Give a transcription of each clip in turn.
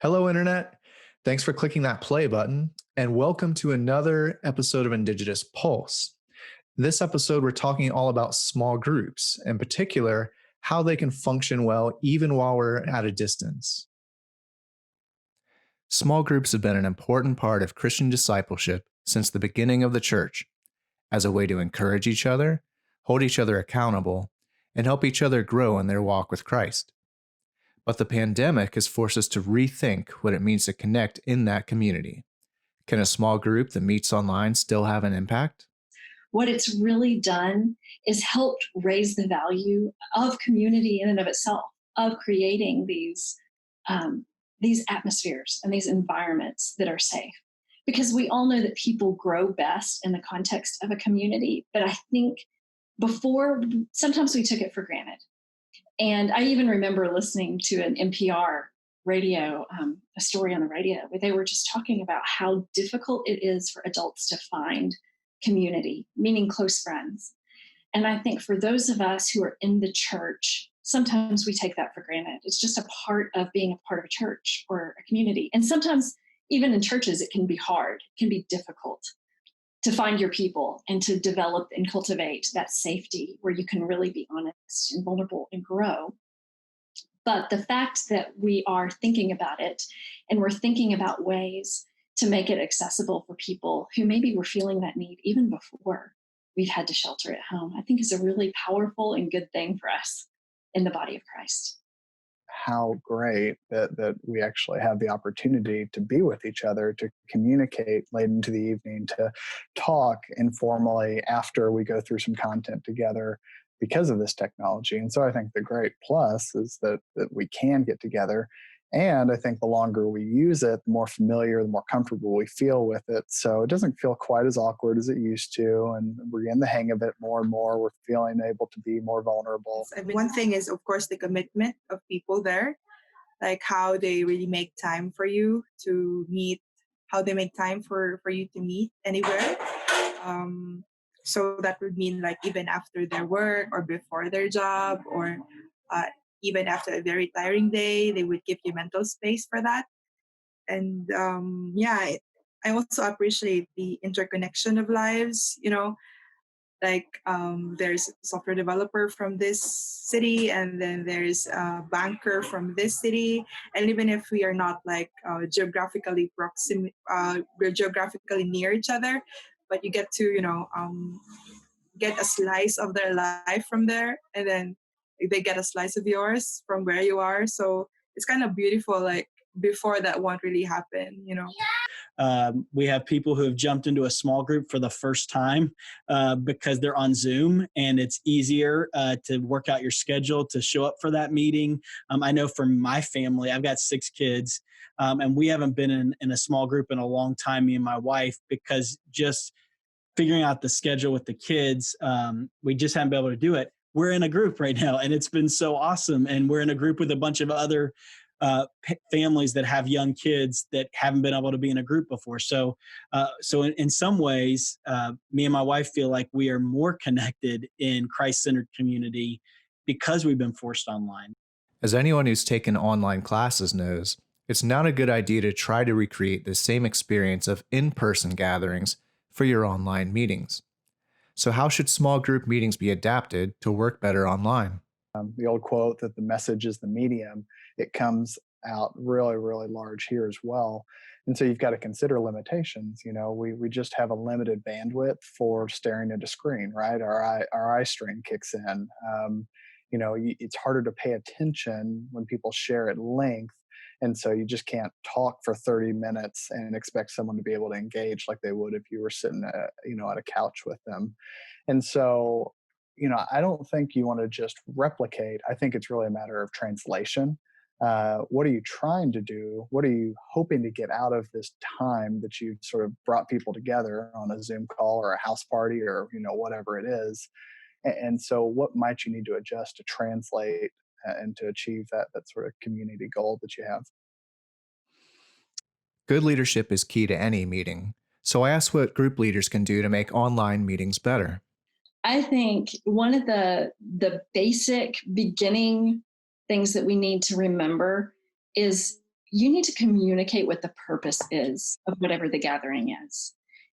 Hello, Internet. Thanks for clicking that play button, and welcome to another episode of Indigitous Pulse. This episode, we're talking all about small groups, in particular, how they can function well even while we're at a distance. Small groups have been an important part of Christian discipleship since the beginning of the church, as a way to encourage each other, hold each other accountable, and help each other grow in their walk with Christ. But the pandemic has forced us to rethink what it means to connect in that community. Can a small group that meets online still have an impact? What it's really done is helped raise the value of community in and of itself, of creating these atmospheres and these environments that are safe. Because we all know that people grow best in the context of a community, but I think before, sometimes we took it for granted. And I even remember listening to an NPR radio, a story on the radio, where they were just talking about how difficult it is for adults to find community, meaning close friends. And I think for those of us who are in the church, sometimes we take that for granted. It's just a part of being a part of a church or a community. And sometimes, even in churches, it can be hard, it can be difficult to find your people and to develop and cultivate that safety where you can really be honest and vulnerable and grow. But the fact that we are thinking about it and we're thinking about ways to make it accessible for people who maybe were feeling that need even before we've had to shelter at home, I think is a really powerful and good thing for us in the body of Christ. How great that we actually have the opportunity to be with each other, to communicate late into the evening, to talk informally after we go through some content together because of this technology. And so I think the great plus is that we can get together. And I think the longer we use it, the more familiar, the more comfortable we feel with it. So it doesn't feel quite as awkward as it used to. And we're getting the hang of it more and more. We're feeling able to be more vulnerable. One thing is, of course, the commitment of people there, like how they really make time for you to meet, how they make time for you to meet anywhere. So that would mean like even after their work or before their job or uh, even after a very tiring day, they would give you mental space for that. And I also appreciate the interconnection of lives, like there's a software developer from this city and then there's a banker from this city, and even if we are not like we're geographically near each other, but you get to get a slice of their life from there, and then they get a slice of yours from where you are. So it's kind of beautiful, like before that won't really happen. We have people who have jumped into a small group for the first time because they're on Zoom, and it's easier to work out your schedule to show up for that meeting. I know for my family, I've got 6 kids, and we haven't been in a small group in a long time, me and my wife, because just figuring out the schedule with the kids, we just haven't been able to do it. We're in a group right now, and it's been so awesome. And we're in a group with a bunch of other families that have young kids that haven't been able to be in a group before. So in some ways, me and my wife feel like we are more connected in Christ-centered community because we've been forced online. As anyone who's taken online classes knows, it's not a good idea to try to recreate the same experience of in-person gatherings for your online meetings. So how should small group meetings be adapted to work better online? The old quote that the message is the medium, it comes out really, really large here as well. And so you've got to consider limitations. We just have a limited bandwidth for staring at a screen, right? Our eye strain kicks in. It's harder to pay attention when people share at length. And so you just can't talk for 30 minutes and expect someone to be able to engage like they would if you were sitting at a couch with them. And so, I don't think you want to just replicate. I think it's really a matter of translation. What are you trying to do? What are you hoping to get out of this time that you sort of brought people together on a Zoom call or a house party or, whatever it is? And so what might you need to adjust to translate and to achieve that sort of community goal that you have? Good leadership is key to any meeting. So I asked what group leaders can do to make online meetings better. I think one of the basic beginning things that we need to remember is you need to communicate what the purpose is of whatever the gathering is.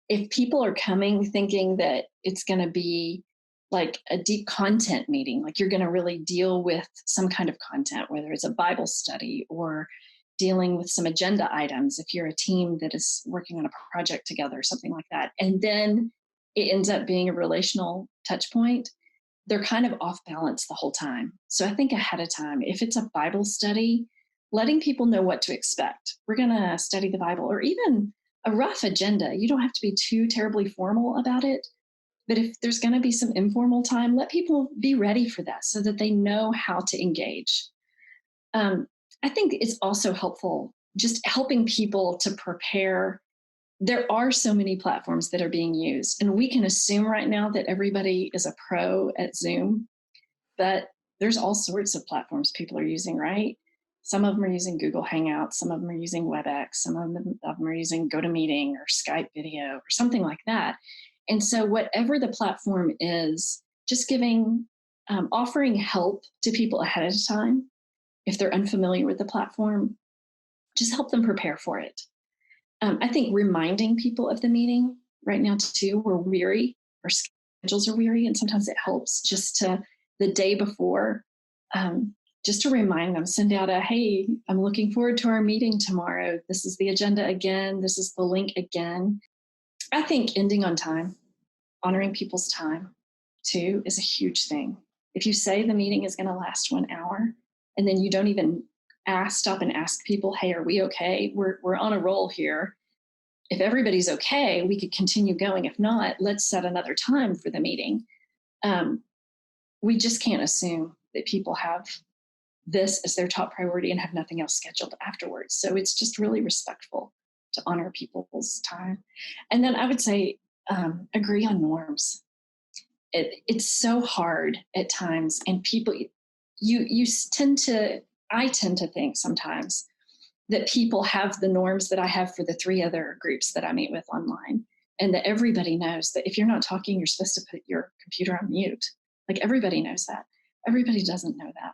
If people are coming thinking that it's going to be like a deep content meeting, like you're going to really deal with some kind of content, whether it's a Bible study or dealing with some agenda items, if you're a team that is working on a project together, something like that, and then it ends up being a relational touch point, they're kind of off balance the whole time. So I think ahead of time, if it's a Bible study, letting people know what to expect. We're going to study the Bible, or even a rough agenda. You don't have to be too terribly formal about it. But if there's going to be some informal time, let people be ready for that so that they know how to engage. Um, I think it's also helpful just helping people to prepare. There are so many platforms that are being used, and we can assume right now that everybody is a pro at Zoom, but there's all sorts of platforms people are using, right? Some of them are using Google Hangouts, some of them are using WebEx, some of them are using GoToMeeting or Skype Video or something like that. And so, whatever the platform is, just offering help to people ahead of time. If they're unfamiliar with the platform, just help them prepare for it. I think reminding people of the meeting right now too, we're weary, our schedules are weary, and sometimes it helps just to the day before, um, just to remind them, send out hey, I'm looking forward to our meeting tomorrow. This is the agenda again. This is the link again. I think ending on time, honoring people's time too, is a huge thing. If you say the meeting is going to last 1 hour and then you don't even stop and ask people, hey, are we okay? We're on a roll here. If everybody's okay, we could continue going. If not, let's set another time for the meeting. We just can't assume that people have this as their top priority and have nothing else scheduled afterwards. So it's just really respectful to honor people's time. And then I would say agree on norms. It's so hard at times, and people, I tend to think sometimes that people have the norms that I have for the 3 other groups that I meet with online. And that everybody knows that if you're not talking, you're supposed to put your computer on mute. Like everybody knows that. Everybody doesn't know that.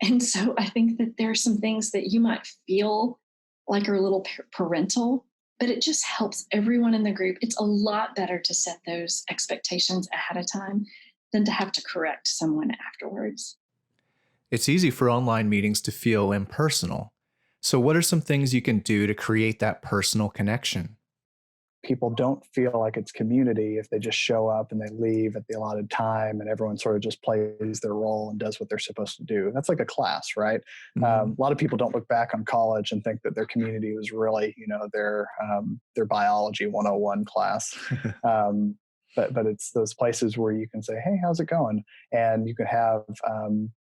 And so I think that there are some things that you might feel like are a little parental, but it just helps everyone in the group. It's a lot better to set those expectations ahead of time than to have to correct someone afterwards. It's easy for online meetings to feel impersonal. So, what are some things you can do to create that personal connection? People don't feel like it's community if they just show up and they leave at the allotted time and everyone sort of just plays their role and does what they're supposed to do. That's like a class, right? A lot of people don't look back on college and think that their community was really, their biology 101 class. But it's those places where you can say, hey, how's it going? And you can have,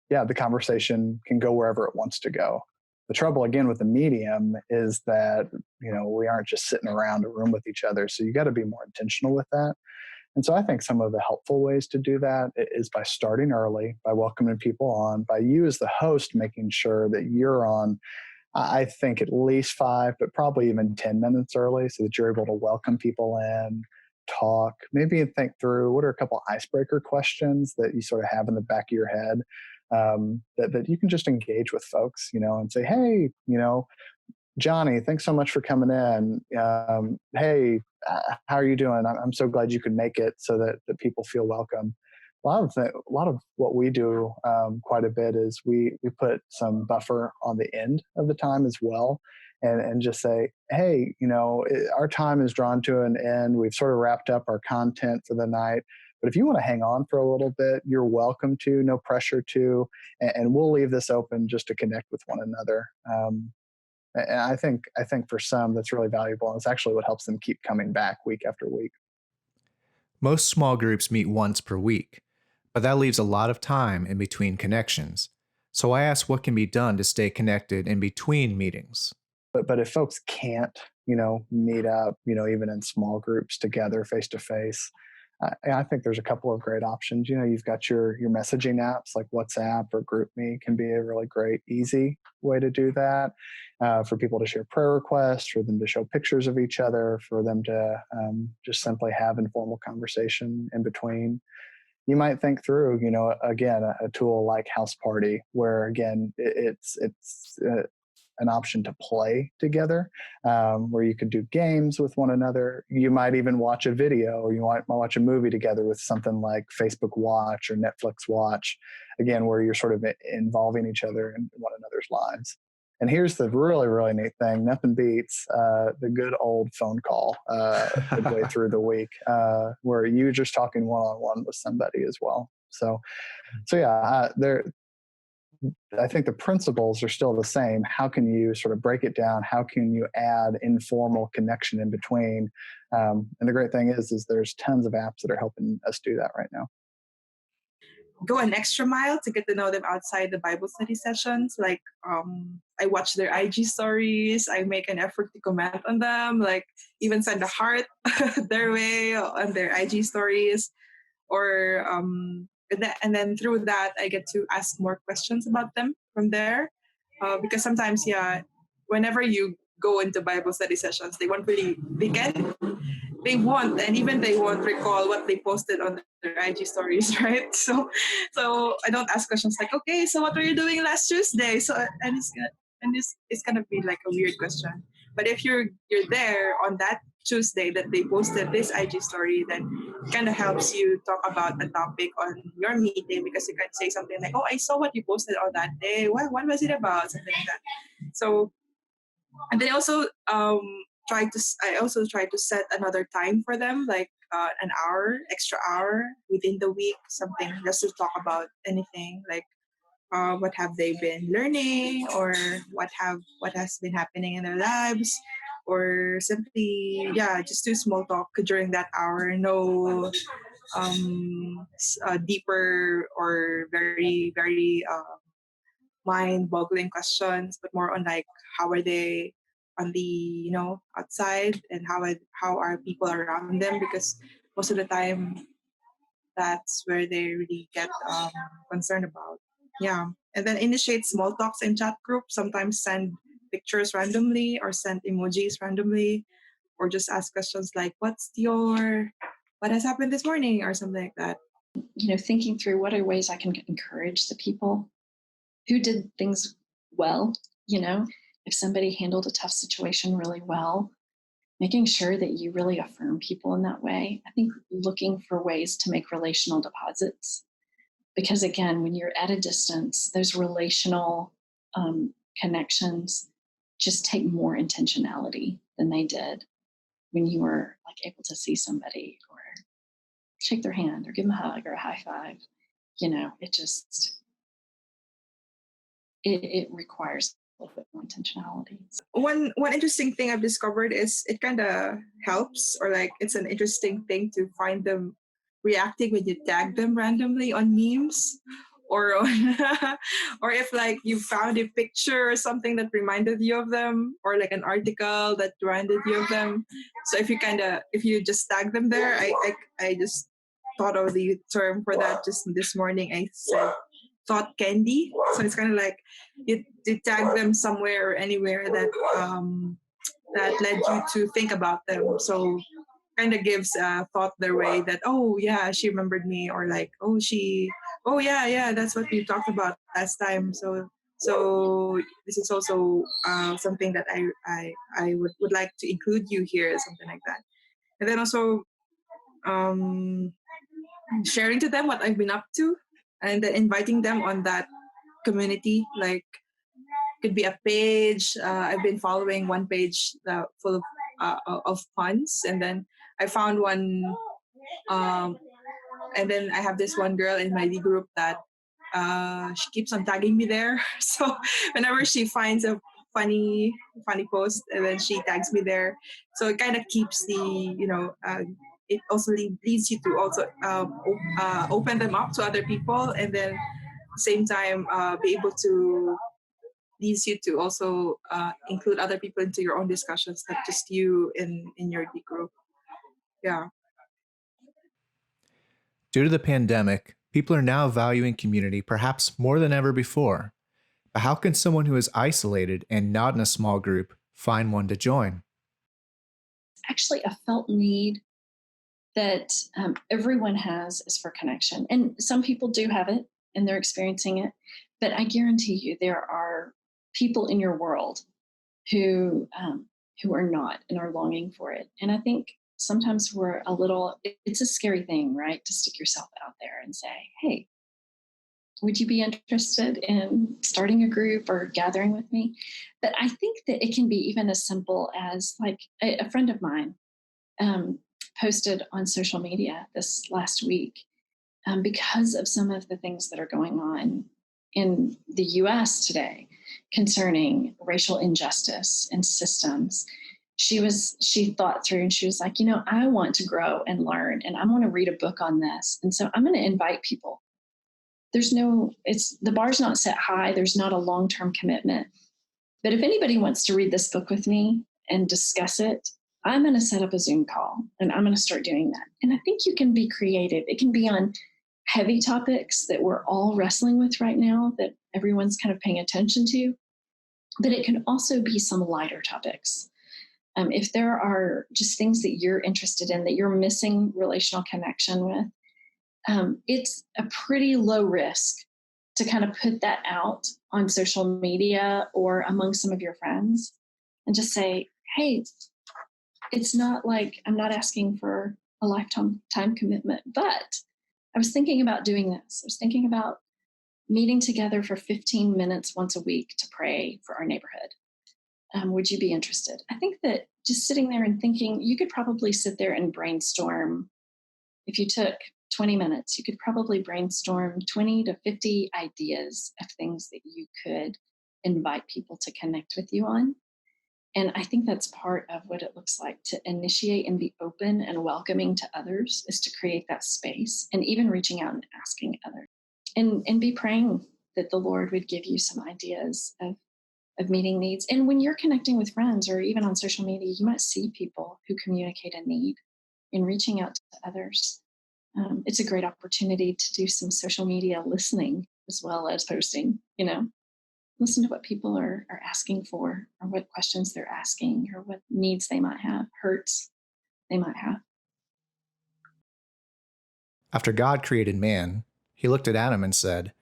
the conversation can go wherever it wants to go. The trouble again with the medium is that we aren't just sitting around a room with each other, so you got to be more intentional with that. And so I think some of the helpful ways to do that is by starting early, by welcoming people on, by you as the host making sure that you're on, I think, at least 5 but probably even 10 minutes early, so that you're able to welcome people in, talk, maybe think through what are a couple icebreaker questions that you sort of have in the back of your head, that you can just engage with folks, and say, hey, Johnny, thanks so much for coming in. Hey, how are you doing? I'm so glad you could make it, so that people feel welcome. A lot of what we do quite a bit is we put some buffer on the end of the time as well, and just say, hey, our time is drawn to an end. We've sort of wrapped up our content for the night. But if you want to hang on for a little bit, you're welcome to, no pressure to, and we'll leave this open just to connect with one another. And I think for some that's really valuable, and it's actually what helps them keep coming back week after week. Most small groups meet once per week, but that leaves a lot of time in between connections. So I asked what can be done to stay connected in between meetings. But if folks can't, meet up, even in small groups together face to face, I think there's a couple of great options. You've got your messaging apps like WhatsApp or GroupMe can be a really great, easy way to do that, for people to share prayer requests, for them to show pictures of each other, for them to just simply have informal conversation in between. You might think through, again, a tool like House Party, where again, it's an option to play together, where you could do games with one another. You might even watch a video, or you might watch a movie together with something like Facebook Watch or Netflix Watch, again, where you're sort of involving each other in one another's lives. And here's the really, really neat thing. Nothing beats the good old phone call midway through the week, where you're just talking one-on-one with somebody as well. So yeah, I think the principles are still the same. How can you sort of break it down? How can you add informal connection in between? And the great thing is there's tons of apps that are helping us do that right now. Go an extra mile to get to know them outside the Bible study sessions. Like, I watch their IG stories. I make an effort to comment on them, like even send a heart their way on their IG stories. Or and then through that, I get to ask more questions about them from there. Because sometimes, whenever you go into Bible study sessions, they won't, and even they won't recall what they posted on their IG stories, right? So I don't ask questions like, okay, so what were you doing last Tuesday? It's gonna be like a weird question. But if you're there on that Tuesday that they posted this IG story, then it kind of helps you talk about the topic on your meeting, because you can say something like, "Oh, I saw what you posted on that day. What was it about?" Something like that. So, and then I also try to set another time for them, like an extra hour within the week, something just to talk about anything, like what have they been learning, or what has been happening in their lives, or simply just do small talk during that hour. No deeper or very very mind-boggling questions, but more on like how are they on the outside, and how are people around them, because most of the time that's where they really get concerned about. Yeah. And then initiate small talks in chat groups. Sometimes send pictures randomly, or send emojis randomly, or just ask questions like, what has happened this morning, or something like that. Thinking through what are ways I can encourage the people who did things well. If somebody handled a tough situation really well, making sure that you really affirm people in that way. I think looking for ways to make relational deposits, because again, when you're at a distance, those relational connections just take more intentionality than they did when you were like able to see somebody or shake their hand or give them a hug or a high five. It requires a little bit more intentionality. One interesting thing I've discovered is it kind of helps, or like it's an interesting thing to find them reacting when you tag them randomly on memes, or on or if like you found a picture or something that reminded you of them, or like an article that reminded you of them. So if you just tag them there, I just thought of the term for that just this morning. I said thought candy. So it's kind of like you tag them somewhere or anywhere that led you to think about them. So kind of gives thought their way that, oh yeah, she remembered me, or like, oh yeah, that's what we talked about last time. So this is also something that I would like to include you here, something like that. And then also sharing to them what I've been up to, and then inviting them on that community. Like, could be a page. I've been following one page full of puns, and then I found one, um, and then I have this one girl in my D group that she keeps on tagging me there. So whenever she finds a funny post, and then she tags me there. So it kind of keeps it also leads you to also open them up to other people, and then same time be able to leads you to also include other people into your own discussions, not just you in your D group. Yeah. Due to the pandemic, people are now valuing community perhaps more than ever before. But how can someone who is isolated and not in a small group find one to join? Actually, a felt need that everyone has is for connection. And some people do have it and they're experiencing it. But I guarantee you there are people in your world who are not and are longing for it. And I think sometimes it's a scary thing, right? To stick yourself out there and say, hey, would you be interested in starting a group or gathering with me? But I think that it can be even as simple as, like, a friend of mine posted on social media this last week, because of some of the things that are going on in the US today concerning racial injustice and systems. She thought through and she was like, I want to grow and learn, and I want to read a book on this. And so I'm going to invite people. The bar's not set high. There's not a long-term commitment. But if anybody wants to read this book with me and discuss it, I'm going to set up a Zoom call and I'm going to start doing that. And I think you can be creative. It can be on heavy topics that we're all wrestling with right now, that everyone's kind of paying attention to, but it can also be some lighter topics. If there are just things that you're interested in, that you're missing relational connection with, it's a pretty low risk to kind of put that out on social media or among some of your friends and just say, hey, it's not like I'm not asking for a lifetime commitment, but I was thinking about doing this. I was thinking about meeting together for 15 minutes once a week to pray for our neighborhood. Would you be interested? I think that just sitting there and thinking, you could probably sit there and brainstorm. If you took 20 minutes, you could probably brainstorm 20 to 50 ideas of things that you could invite people to connect with you on. And I think that's part of what it looks like to initiate and be open and welcoming to others, is to create that space, and even reaching out and asking others, and be praying that the Lord would give you some ideas of meeting needs. And when you're connecting with friends or even on social media, you might see people who communicate a need, and reaching out to others. It's a great opportunity to do some social media listening as well as posting, listen to what people are asking for, or what questions they're asking, or what needs they might have, hurts they might have. After God created man, he looked at Adam and said,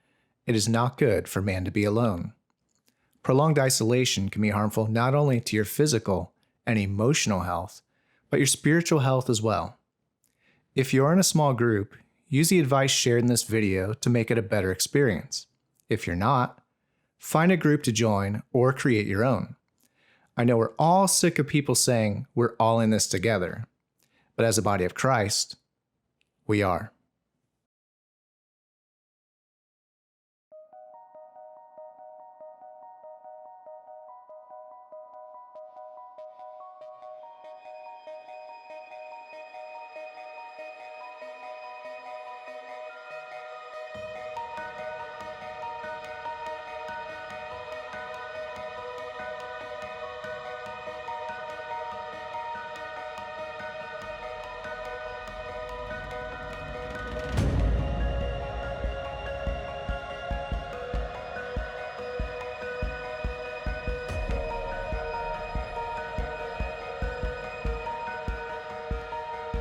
"It is not good for man to be alone." Prolonged isolation can be harmful not only to your physical and emotional health, but your spiritual health as well. If you're in a small group, use the advice shared in this video to make it a better experience. If you're not, find a group to join or create your own. I know we're all sick of people saying we're all in this together, but as a body of Christ, we are.